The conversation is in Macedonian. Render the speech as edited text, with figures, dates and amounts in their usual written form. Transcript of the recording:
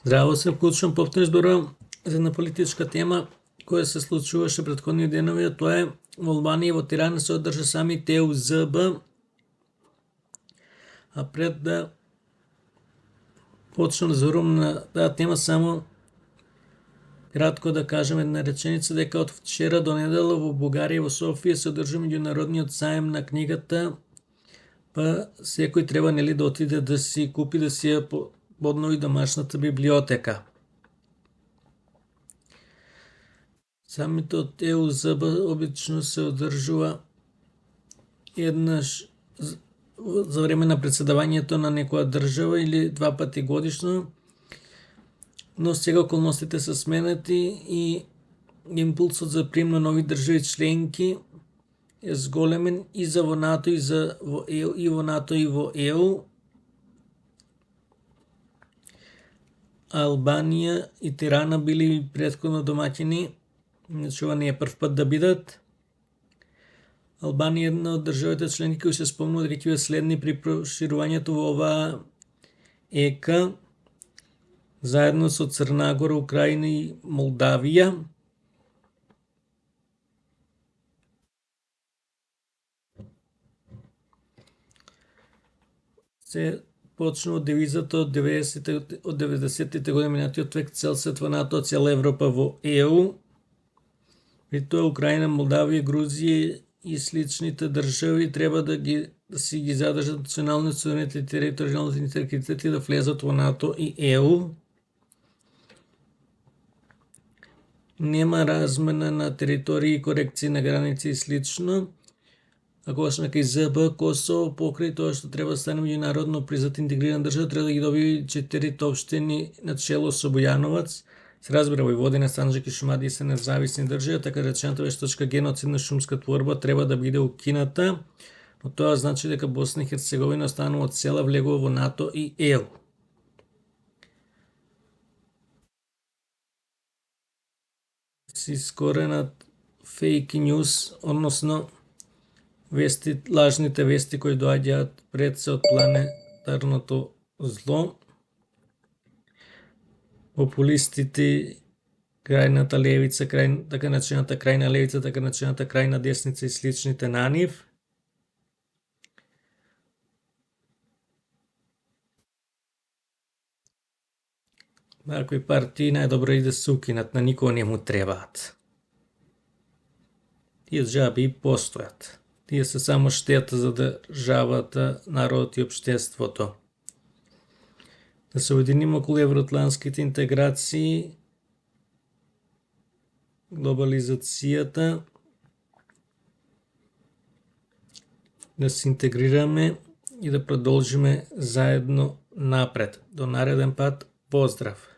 Здраво, се вклучувам повторно зборувам за една политичка тема која се случуваше претходни денови, а тоа е во Албанија и во Тирана се одржа самит ЕУ-ЗБ. А пред да почнам да зборувам на таа тема, само кратко да кажем една реченица, дека од вчера до недела во Бугарија и во Софија се одржа меѓународниот саем на книгата, па секој треба да отиде да си купи, да си ја поднови домашната библиотека. Самитот ЕУ-ЗБ обично се одржува еднаш за време на председавањето на некоја држава или два пати годишно, но сега околностите се сменети и импулсот за прием на нови држави членки е зголемен и за во НАТО и за во ЕУ, и во НАТО и во ЕУ. Албанија и Тирана били претходно домаќини, значи ова не е прв пат да бидат. Албанија е една од државите членки кои се спомнува дека ќе бидат следни при проширувањето во оваа ЕК, заедно со Црна Гора, Украина и Молдавија. Се почнува девизата од 90-тите години минатиот век, цел свет во НАТО, цела Европа во ЕУ. При тоа Украина, Молдавија, Грузија и сличните држави треба да си ги задржат националниот суверенитет и територијалниот интегритет и да влезат во НАТО и ЕУ. Нема размена на територии, корекции на граници и слично. Ако на кај ЗБ Косово покрај тоа што треба да стане меѓународно признат интегрирана држава, треба да ги доби 4 општини на чело со Бујановац. Се разбира, Војводина, Санџак и Шумадија се независни држави, така речената вештачка геноцидна шумска творба треба да биде укината, но тоа значи дека Босна и Херцеговина останува цела, влегува во НАТО и ЕУ. Си искоренат фейк ньюс, односно лажните вести кои доаѓаат пред се од планетарното зло. Популистите, крајната левица, така начината крајна левица, така начината крајна десница и сличните на нив. Вакви партии најдобро и да се укинат, на никого не му требаат. Тие џаби и постојат. Тие се само штета за државата, народот и општеството. Да се уединиме околу евроатлантските интеграции, глобализацијата, да се интегрираме и да продолжиме заедно напред. До нареден пат, поздрав!